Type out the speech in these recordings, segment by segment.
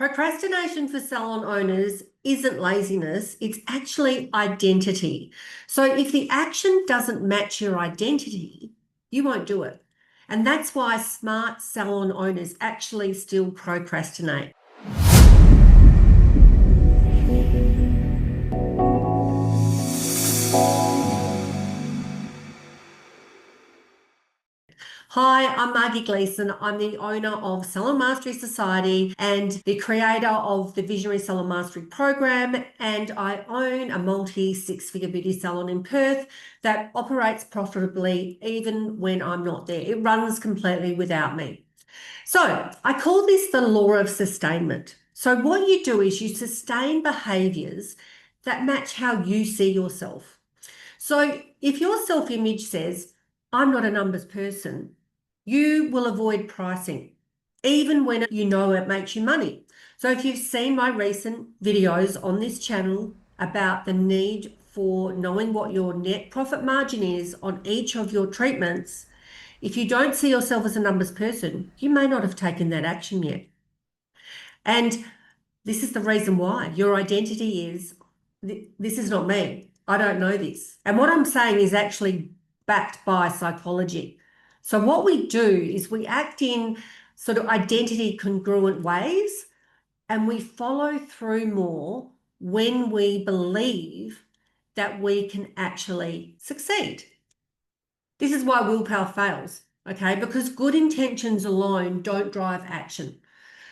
Procrastination for salon owners isn't laziness, it's actually identity. So if the action doesn't match your identity, you won't do it. And that's why smart salon owners actually still procrastinate. Hi, I'm Margie Gleeson. I'm the owner of Salon Mastery Society and the creator of the Visionary Salon Mastery program. And I own a multi-six-figure beauty salon in Perth that operates profitably even when I'm not there. It runs completely without me. So I call this the Law of Sustainment. So what you do is you sustain behaviors that match how you see yourself. So if your self-image says, I'm not a numbers person, you will avoid pricing, even when you know it makes you money. So if you've seen my recent videos on this channel about the need for knowing what your net profit margin is on each of your treatments, if you don't see yourself as a numbers person, you may not have taken that action yet. And this is the reason why. Your identity is, this is not me. I don't know this. And what I'm saying is actually backed by psychology. So what we do is we act in sort of identity congruent ways, and we follow through more when we believe that we can actually succeed. This is why willpower fails, okay? Because good intentions alone don't drive action.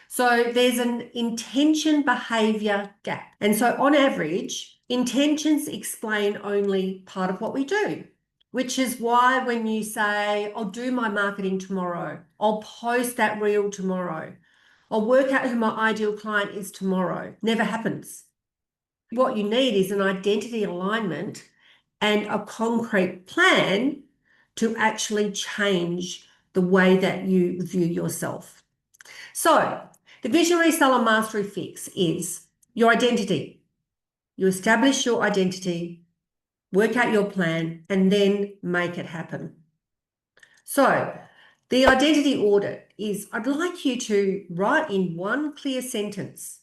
So there's an intention behavior gap. And so on average, intentions explain only part of what we do, which is why when you say, I'll do my marketing tomorrow, I'll post that reel tomorrow, I'll work out who my ideal client is tomorrow, never happens. What you need is an identity alignment and a concrete plan to actually change the way that you view yourself. So the Visionary Salon Mastery Fix is your identity. You establish your identity, work out your plan, and then make it happen. So the identity audit is, I'd like you to write in one clear sentence,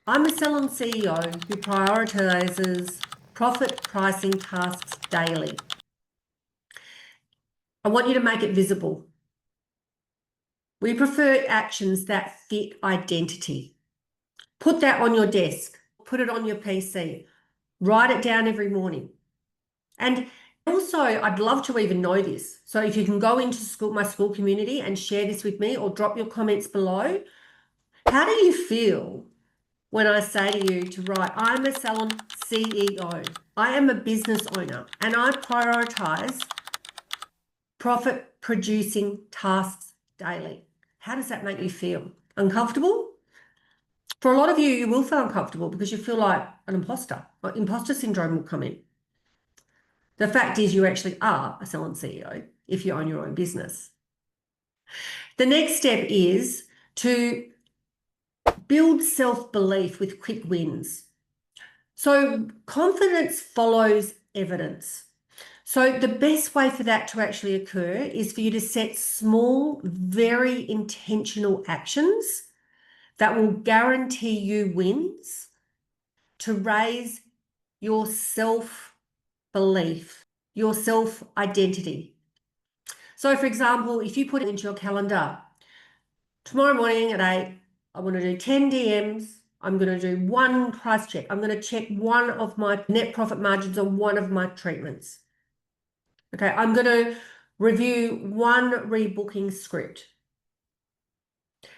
I'm a salon CEO who prioritizes profit pricing tasks daily. I want you to make it visible. We prefer actions that fit identity. Put that on your desk, put it on your PC, write it down every morning. And also, I'd love to even know this. So if you can go into my school community and share this with me or drop your comments below, how do you feel when I say to you to write, I'm a salon CEO, I am a business owner, and I prioritize profit producing tasks daily? How does that make you feel? Uncomfortable? For a lot of you, you will feel uncomfortable because you feel like an imposter. Imposter syndrome will come in. The fact is you actually are a salon CEO if you own your own business. The next step is to build self-belief with quick wins. So confidence follows evidence. So the best way for that to actually occur is for you to set small, very intentional actions that will guarantee you wins to raise your self-belief, your self-identity. So for example, if you put it into your calendar, tomorrow morning at 8, I want to do 10 DMs. I'm going to do one price check. I'm going to check one of my net profit margins on one of my treatments. Okay, I'm going to review one rebooking script.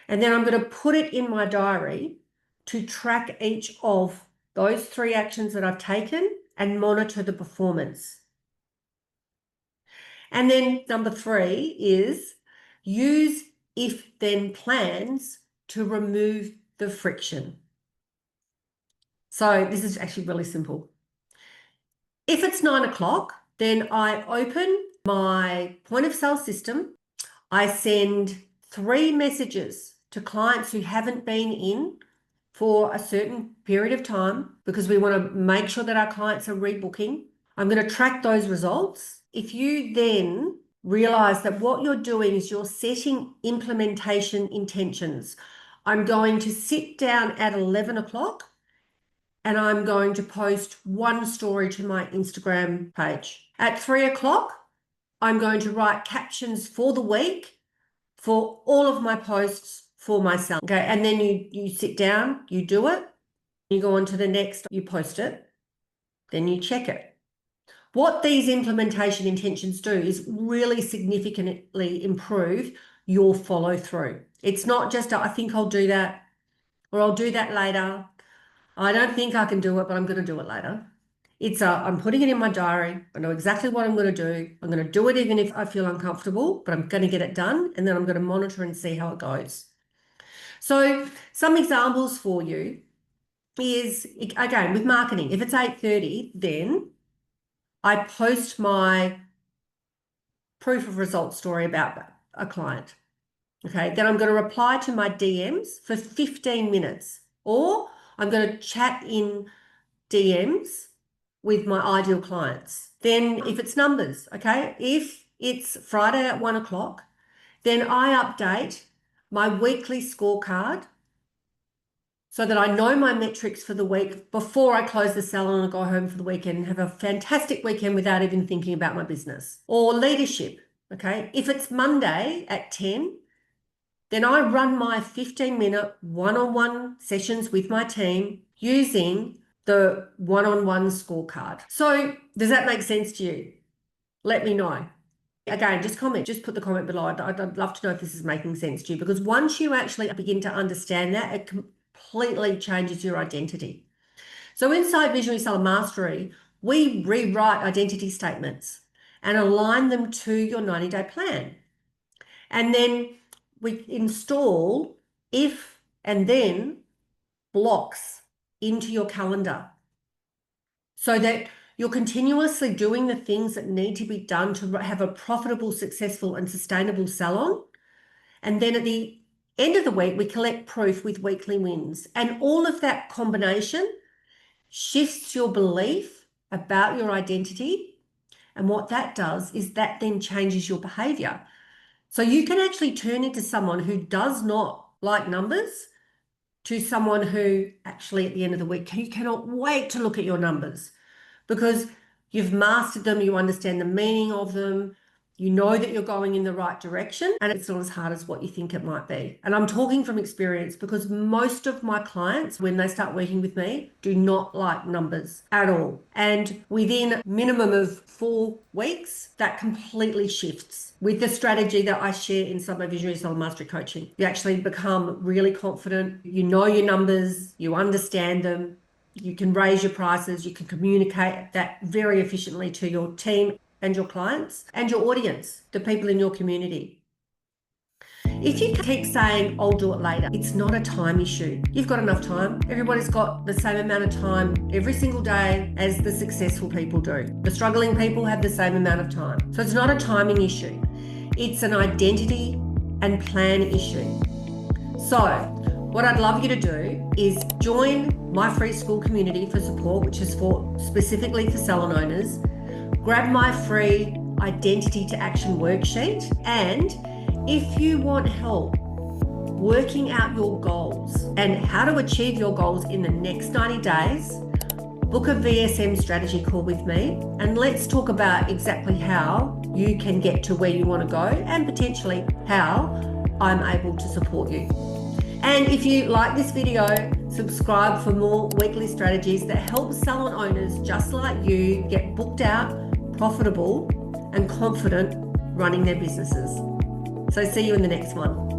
And then I'm going to put it in my diary to track each of those 3 actions that I've taken and monitor the performance. And then number 3 is use if-then plans to remove the friction. So this is actually really simple. If it's 9 o'clock, then I open my point of sale system. I send 3 messages to clients who haven't been in for a certain period of time because we want to make sure that our clients are rebooking. I'm going to track those results. If you then realize that what you're doing is you're setting implementation intentions. I'm going to sit down at 11 o'clock and I'm going to post one story to my Instagram page. At 3 o'clock, I'm going to write captions for the week for all of my posts for myself. Okay, and then you sit down, you do it, you go on to the next, you post it, then you check it. What these implementation intentions do is really significantly improve your follow through. It's not just, I think I'll do that, or I'll do that later. I don't think I can do it, but I'm going to do it later. It's I'm putting it in my diary. I know exactly what I'm going to do. I'm going to do it even if I feel uncomfortable, but I'm going to get it done, and then I'm going to monitor and see how it goes. So some examples for you is, again, with marketing, if it's 8:30, then I post my proof of results story about a client. Okay, then I'm going to reply to my DMs for 15 minutes, or I'm going to chat in DMs with my ideal clients. Then if it's numbers, okay, if it's Friday at 1 o'clock, then I update my weekly scorecard so that I know my metrics for the week before I close the salon and go home for the weekend and have a fantastic weekend without even thinking about my business. Or leadership, okay? If it's Monday at 10, then I run my 15-minute one-on-one sessions with my team using the one-on-one scorecard. So does that make sense to you? Let me know. Again, just comment, just put the comment below. I'd love to know if this is making sense to you, because once you actually begin to understand that, it completely changes your identity. So inside Visionary Salon Mastery, we rewrite identity statements and align them to your 90-day plan. And then we install if and then blocks into your calendar so that you're continuously doing the things that need to be done to have a profitable, successful, and sustainable salon. And then at the end of the week, we collect proof with weekly wins. And all of that combination shifts your belief about your identity. And what that does is that then changes your behavior. So you can actually turn into someone who does not like numbers to someone who actually at the end of the week, you cannot wait to look at your numbers because you've mastered them, you understand the meaning of them, you know that you're going in the right direction, and it's not as hard as what you think it might be. And I'm talking from experience because most of my clients, when they start working with me, do not like numbers at all. And within a minimum of 4 weeks, that completely shifts with the strategy that I share inside my Visionary Salon Mastery coaching. You actually become really confident, you know your numbers, you understand them, you can raise your prices, you can communicate that very efficiently to your team and your clients and your audience, the people in your community. If you keep saying, I'll do it later, it's not a time issue. You've got enough time. Everybody's got the same amount of time every single day as the successful people do. The struggling people have the same amount of time. So it's not a timing issue. It's an identity and plan issue. So what I'd love you to do is join my free school community for support, which is specifically for salon owners. Grab my free Identity to Action Worksheet. And if you want help working out your goals and how to achieve your goals in the next 90 days, book a VSM strategy call with me and let's talk about exactly how you can get to where you want to go and potentially how I'm able to support you. And if you like this video, subscribe for more weekly strategies that help salon owners just like you get booked out, profitable, and confident running their businesses. So see you in the next one.